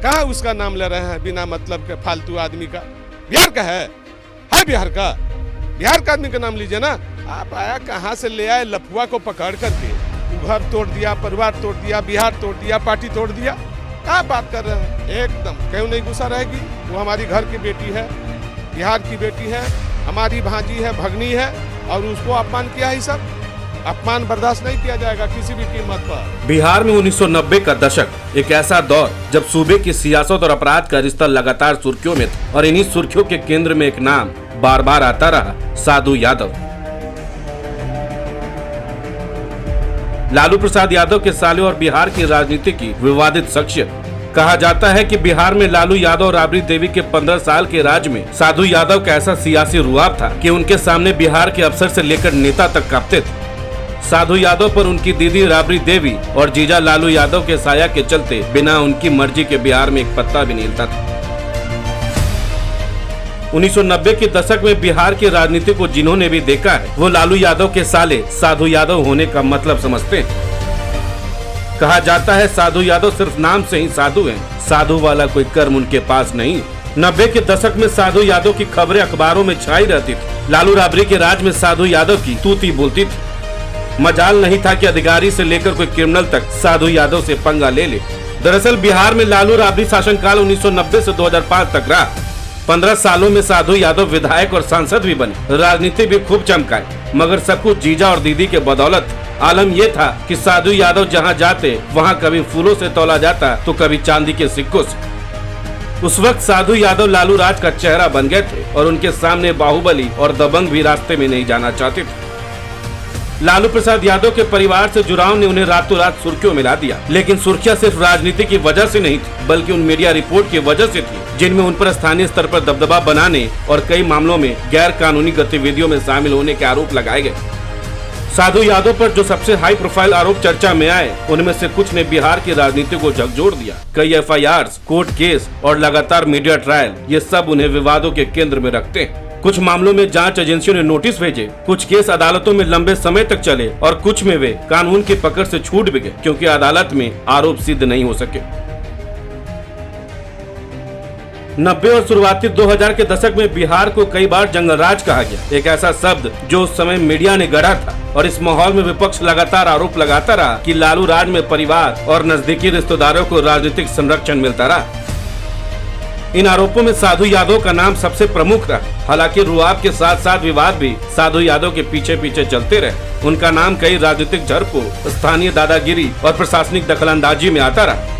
कहाँ उसका नाम ले रहे हैं बिना मतलब के फालतू आदमी का? बिहार का है बिहार का? बिहार का आदमी का नाम लीजिए ना। आप आया कहाँ से ले आए लफुआ को पकड़ करके? घर तोड़ दिया, परिवार तोड़ दिया, बिहार तोड़ दिया, पार्टी तोड़ दिया। क्या बात कर रहे हैं? एकदम क्यों नहीं गुस्सा रहेगी? वो हमारी घर की बेटी है, बिहार की बेटी है, हमारी भांजी है, भगनी है, और उसको अपमान किया ही सब। अपमान बर्दाश्त नहीं किया जाएगा किसी भी कीमत पर। बिहार में 1990 का दशक एक ऐसा दौर जब सूबे की सियासत और अपराध का रिश्ता लगातार सुर्खियों में था, और इन्हीं सुर्खियों के केंद्र में एक नाम बार बार आता रहा, साधु यादव। लालू प्रसाद यादव के साले और बिहार की राजनीति की विवादित शख्सियत। कहा जाता है कि बिहार में लालू यादव और राबड़ी देवी के 15 साल के राज में साधु यादव का ऐसा सियासी रुआब था कि उनके सामने बिहार के अफसर से लेकर नेता तक कांपते थे। साधु यादव पर उनकी दीदी राबड़ी देवी और जीजा लालू यादव के साया के चलते बिना उनकी मर्जी के बिहार में एक पत्ता भी नहीं हिलता था। 1990 के दशक में बिहार की राजनीति को जिन्होंने भी देखा है, वो लालू यादव के साले साधु यादव होने का मतलब समझते हैं। कहा जाता है साधु यादव सिर्फ नाम से ही साधु हैं, साधु वाला कोई कर्म उनके पास नहीं। 90 के दशक में साधु यादव की खबरें अखबारों में छाई रहती थी। लालू राबड़ी के राज में साधु यादव की तूती बोलती थी। मजाल नहीं था कि अधिकारी से लेकर कोई क्रिमिनल तक साधु यादव से पंगा ले ले। दरअसल बिहार में लालू राबड़ी शासनकाल 1990 से 2005 तक रहा। 15 सालों में साधु यादव विधायक और सांसद भी बने, राजनीति भी खूब चमकाए, मगर सब कुछ जीजा और दीदी के बदौलत। आलम ये था कि साधु यादव जहां जाते वहां कभी फूलों से तौला जाता तो कभी चांदी के सिक्कों से। उस वक्त साधु यादव लालू राज का चेहरा बन गए थे और उनके सामने बाहुबली और दबंग भी रास्ते में नहीं जाना चाहते थे। लालू प्रसाद यादव के परिवार से जुड़ाव ने उन्हें रातों रात सुर्खियों में ला दिया, लेकिन सुर्खियां सिर्फ राजनीति की वजह से नहीं थी, बल्कि उन मीडिया रिपोर्ट की वजह से थी जिनमें उन पर स्थानीय स्तर पर दबदबा बनाने और कई मामलों में गैर कानूनी गतिविधियों में शामिल होने के आरोप लगाए गए। साधु यादव पर जो सबसे हाई प्रोफाइल आरोप चर्चा में आए, उनमें से कुछ ने बिहार की राजनीति को झकझोर दिया। कई FIRs, कोर्ट केस और लगातार मीडिया ट्रायल, ये सब उन्हें विवादों के केंद्र में रखते हैं। कुछ मामलों में जांच एजेंसियों ने नोटिस भेजे, कुछ केस अदालतों में लंबे समय तक चले और कुछ में वे कानून की पकड़ से छूट भी गए क्योंकि अदालत में आरोप सिद्ध नहीं हो सके। 90 और शुरुआती 2000 के दशक में बिहार को कई बार जंगल राज कहा गया, एक ऐसा शब्द जो उस समय मीडिया ने गढ़ा था, और इस माहौल में विपक्ष लगातार आरोप लगाता रहा कि लालू राज में परिवार और नजदीकी रिश्तेदारों को राजनीतिक संरक्षण मिलता रहा। इन आरोपों में साधु यादव का नाम सबसे प्रमुख रहा। हालांकि रुआब के साथ साथ विवाद भी साधु यादव के पीछे पीछे चलते रहे। उनका नाम कई राजनीतिक झड़पों, स्थानीय दादागिरी और प्रशासनिक दखलंदाजी में आता रहा।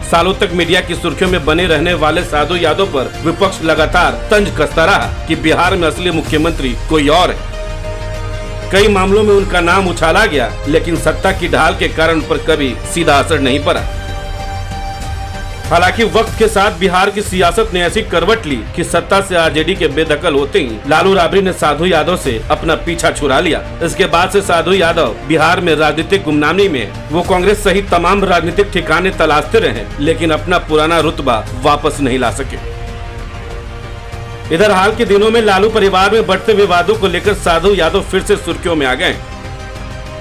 सालों तक मीडिया की सुर्खियों में बने रहने वाले साधु यादव पर विपक्ष लगातार तंज कसता रहा कि बिहार में असली मुख्यमंत्री कोई और है। कई मामलों में उनका नाम उछाला गया, लेकिन सत्ता की ढाल के कारण पर कभी सीधा असर नहीं पड़ा। हालांकि वक्त के साथ बिहार की सियासत ने ऐसी करवट ली कि सत्ता से RJD के बेदखल होते ही लालू राबड़ी ने साधु यादव से अपना पीछा छुड़ा लिया। इसके बाद से साधु यादव बिहार में राजनीतिक गुमनामी में वो कांग्रेस सहित तमाम राजनीतिक ठिकाने तलाशते रहे, लेकिन अपना पुराना रुतबा वापस नहीं ला सके। इधर हाल के दिनों में लालू परिवार में बढ़ते विवादों को लेकर साधु यादव फिर से सुर्खियों में आ गए।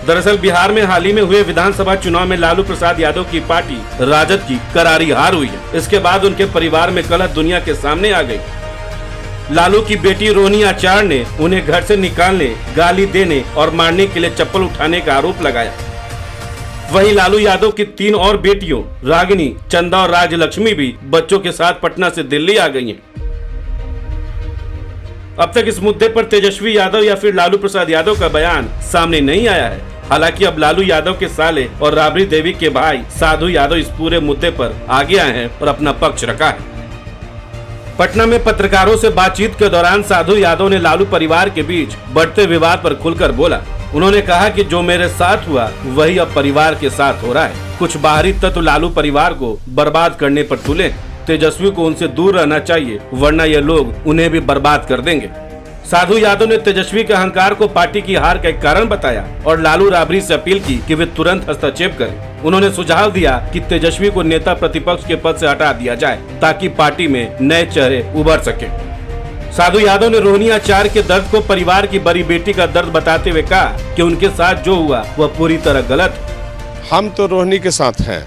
दरअसल बिहार में हाल ही में हुए विधानसभा चुनाव में लालू प्रसाद यादव की पार्टी राजद की करारी हार हुई है। इसके बाद उनके परिवार में कलह दुनिया के सामने आ गई। लालू की बेटी रोहिणी आचार्य ने उन्हें घर से निकालने, गाली देने और मारने के लिए चप्पल उठाने का आरोप लगाया। वहीं लालू यादव की 3 और बेटियों रागिनी, चंदा और राजलक्ष्मी भी बच्चों के साथ पटना से दिल्ली आ गई हैं। अब तक इस मुद्दे पर तेजस्वी यादव या फिर लालू प्रसाद यादव का बयान सामने नहीं आया है। हालांकि अब लालू यादव के साले और राबड़ी देवी के भाई साधु यादव इस पूरे मुद्दे पर आगे आए हैं और अपना पक्ष रखा है। पटना में पत्रकारों से बातचीत के दौरान साधु यादव ने लालू परिवार के बीच बढ़ते विवाद पर खुलकर बोला। उन्होंने कहा कि जो मेरे साथ हुआ वही अब परिवार के साथ हो रहा है। कुछ बाहरी तत्व लालू परिवार को बर्बाद करने पर तुले। तेजस्वी को उनसे दूर रहना चाहिए, वरना ये लोग उन्हें भी बर्बाद कर देंगे। साधु यादव ने तेजस्वी के अहंकार को पार्टी की हार का एक कारण बताया और लालू राबड़ी से अपील की कि वे तुरंत हस्तक्षेप करें। उन्होंने सुझाव दिया कि तेजस्वी को नेता प्रतिपक्ष के पद से हटा दिया जाए ताकि पार्टी में नए चेहरे उभर सके। साधु यादव ने रोहिणी आचार्य के दर्द को परिवार की बड़ी बेटी का दर्द बताते हुए कहा कि उनके साथ जो हुआ वह पूरी तरह गलत है। हम तो रोहिणी के साथ हैं,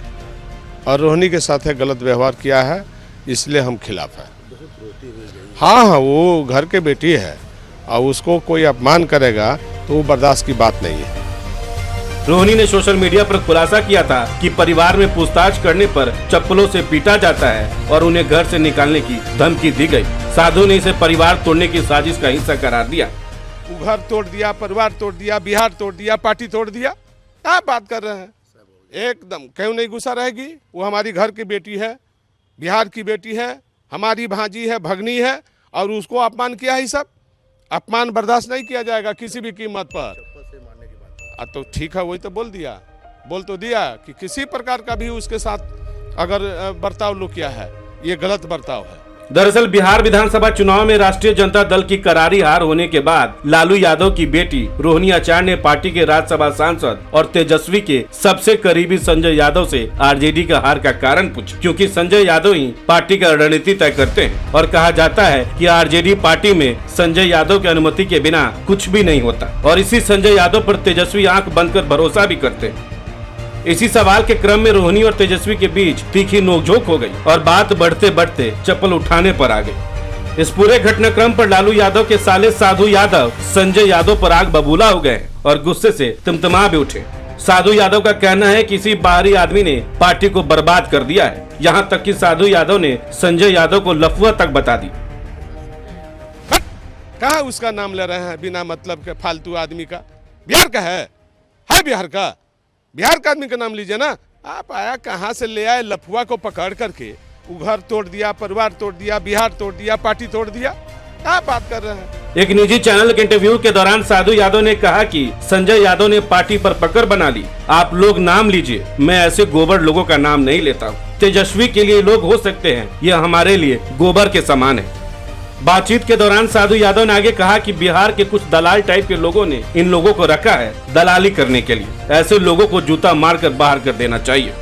और रोहिणी के साथ गलत व्यवहार किया है, इसलिए हम खिलाफ हैं। हाँ, वो घर के बेटी है और उसको कोई अपमान करेगा तो वो बर्दाश्त की बात नहीं है। रोहिणी ने सोशल मीडिया पर खुलासा किया था कि परिवार में पूछताछ करने पर चप्पलों से पीटा जाता है और उन्हें घर से निकालने की धमकी दी गई। साधु ने इसे परिवार तोड़ने की साजिश का हिस्सा करार दिया। वो घर तोड़ दिया, परिवार तोड़ दिया, बिहार तोड़ दिया, पार्टी तोड़ दिया। क्या बात कर रहे हैं? एकदम क्यों नहीं गुस्सा रहेगी? वो हमारी घर की बेटी है, बिहार की बेटी है, हमारी भांजी है, भगनी है, और उसको अपमान किया है। सब अपमान बर्दाश्त नहीं किया जाएगा किसी भी कीमत पर। तो ठीक है, वही तो बोल तो दिया कि किसी प्रकार का भी उसके साथ अगर बर्ताव लोग किया है, ये गलत बर्ताव है। दरअसल बिहार विधानसभा चुनाव में राष्ट्रीय जनता दल की करारी हार होने के बाद लालू यादव की बेटी रोहिणी आचार्य ने पार्टी के राज्यसभा सांसद और तेजस्वी के सबसे करीबी संजय यादव से आरजेडी का हार का कारण पूछा, क्योंकि संजय यादव ही पार्टी का रणनीति तय करते हैं और कहा जाता है कि आरजेडी पार्टी में संजय यादव की अनुमति के बिना कुछ भी नहीं होता, और इसी संजय यादव पर तेजस्वी आंख बंद कर भरोसा भी करते हैं। इसी सवाल के क्रम में रोहिणी और तेजस्वी के बीच तीखी नोकझोंक हो गई और बात बढ़ते बढ़ते चप्पल उठाने पर आ गई। इस पूरे घटनाक्रम पर लालू यादव के साले साधु यादव संजय यादव पर आग बबूला हो गए और गुस्से से तिमतिमा भी उठे। साधु यादव का कहना है कि किसी बाहरी आदमी ने पार्टी को बर्बाद कर दिया है। यहाँ तक कि साधु यादव ने संजय यादव को लफुआ तक बता दी। कहाँ उसका नाम ले रहे हैं बिना मतलब के फालतू आदमी का? बिहार का है बिहार का। बिहार का आदमी का नाम लीजिए ना। आप आया कहाँ से ले आए? लफुआ को पकड़ करके वो घर तोड़ दिया, परिवार तोड़ दिया, बिहार तोड़ दिया, पार्टी तोड़ दिया। क्या बात कर रहे हैं? एक निजी चैनल के इंटरव्यू के दौरान साधु यादव ने कहा कि संजय यादव ने पार्टी पर पकड़ बना ली। आप लोग नाम लीजिए, मैं ऐसे गोबर लोगों का नाम नहीं लेता हूँ। तेजस्वी के लिए लोग हो सकते हैं, यह हमारे लिए गोबर के समान है। बातचीत के दौरान साधु यादव ने आगे कहा कि बिहार के कुछ दलाल टाइप के लोगों ने इन लोगों को रखा है दलाली करने के लिए। ऐसे लोगों को जूता मारकर बाहर कर देना चाहिए।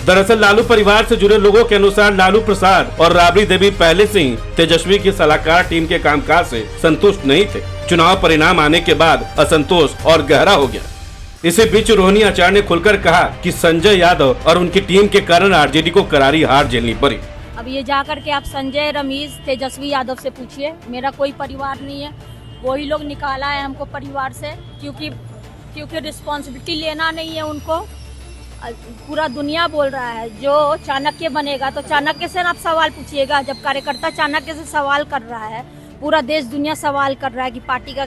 दरअसल लालू परिवार से जुड़े लोगों के अनुसार लालू प्रसाद और राबड़ी देवी पहले से ही तेजस्वी की सलाहकार टीम के कामकाज से संतुष्ट नहीं थे। चुनाव परिणाम आने के बाद असंतोष और गहरा हो गया। इसी बीच रोहिणी आचार्य ने खुलकर कहा कि संजय यादव और उनकी टीम के कारण आरजेडी को करारी हार झेलनी पड़ी। अब ये जाकर के आप संजय, रमेश, तेजस्वी यादव से पूछिए। मेरा कोई परिवार नहीं है, वही लोग निकाला है हमको परिवार से, क्योंकि रिस्पॉन्सिबिलिटी लेना नहीं है उनको। पूरा दुनिया बोल रहा है जो चाणक्य बनेगा तो चाणक्य से आप सवाल पूछिएगा। जब कार्यकर्ता चाणक्य से सवाल कर रहा है, पूरा देश दुनिया सवाल कर रहा है कि पार्टी का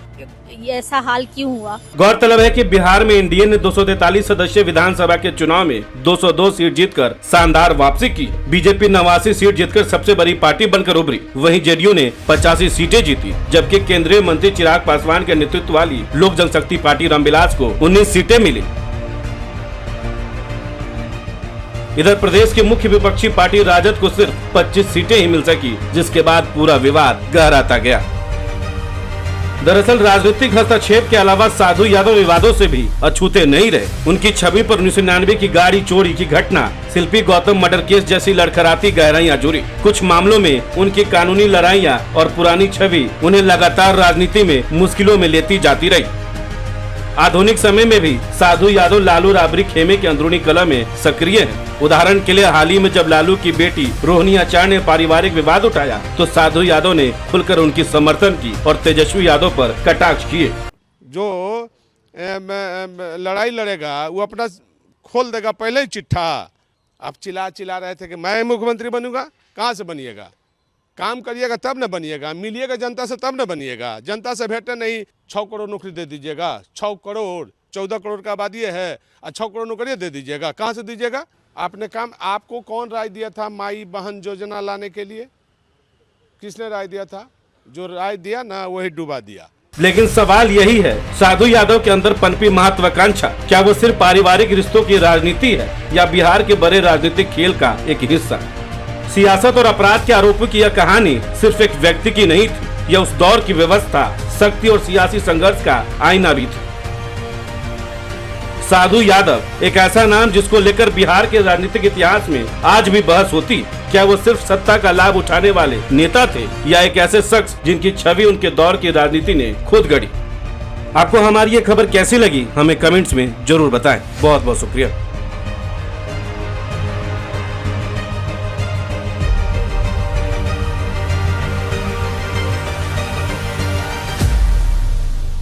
ये ऐसा हाल क्यों हुआ। गौरतलब है कि बिहार में एनडीए ने 243 सदस्यीय विधानसभा के चुनाव में 202 सीट जीतकर शानदार वापसी की। बीजेपी 89 सीट जीतकर सबसे बड़ी पार्टी बनकर उभरी। वहीं जेडीयू ने 85 सीटें जीती, जबकि केंद्रीय मंत्री चिराग पासवान के नेतृत्व वाली लोक जनशक्ति पार्टी रामविलास को 19 सीटें मिली। इधर प्रदेश की मुख्य विपक्षी पार्टी राजद को सिर्फ 25 सीटें ही मिल सकी, जिसके बाद पूरा विवाद गहराता गया। दरअसल राजनीतिक हस्तक्षेप के अलावा साधु यादव विवादों से भी अछूते नहीं रहे। उनकी छवि पर 1999 की गाड़ी चोरी की घटना, शिल्पी गौतम मर्डर केस जैसी लड़खड़ाती गहराइयां जुड़ी। कुछ मामलों में उनकी कानूनी लड़ाइयां और पुरानी छवि उन्हें लगातार राजनीति में मुश्किलों में लेती जाती रही। आधुनिक समय में भी साधु यादव लालू राबड़ी खेमे के अंदरूनी कला में सक्रिय है। उदाहरण के लिए हाल ही में जब लालू की बेटी रोहिणी आचार्य ने पारिवारिक विवाद उठाया तो साधु यादव ने खुलकर उनकी समर्थन की और तेजस्वी यादव पर कटाक्ष किए। जो लड़ाई लड़ेगा वो अपना खोल देगा पहले ही चिट्ठा। आप चिल्ला रहे थे कि मैं मुख्यमंत्री बनूंगा। कहाँ से बनिएगा? काम करिएगा तब न बनिएगा, मिलिएगा जनता से तब न बनिएगा। जनता से भेंटे नहीं। 6 करोड़ नौकरी दे दीजिएगा। 6 करोड़ 14 करोड़ का आबादी है और 6 करोड़ नौकरी दे दीजिएगा। कहाँ से दीजिएगा? आपने काम, आपको कौन राय दिया था माई बहन योजना लाने के लिए? किसने राय दिया था? जो राय दिया ना वही डुबा दिया। लेकिन सवाल यही है, साधु यादव के अंदर पनपी महत्वाकांक्षा क्या वो सिर्फ पारिवारिक रिश्तों की राजनीति है या बिहार के बड़े राजनीतिक खेल का एक हिस्सा? सियासत और अपराध के आरोपों की यह कहानी सिर्फ एक व्यक्ति की नहीं थी, यह उस दौर की व्यवस्था, शक्ति और सियासी संघर्ष का आईना भी था। साधु यादव एक ऐसा नाम जिसको लेकर बिहार के राजनीतिक इतिहास में आज भी बहस होती। क्या वो सिर्फ सत्ता का लाभ उठाने वाले नेता थे या एक ऐसे शख्स जिनकी छवि उनके दौर की राजनीति ने खुद गढ़ी? आपको हमारी ये खबर कैसी लगी हमें कमेंट्स में जरूर बताएं। बहुत बहुत शुक्रिया।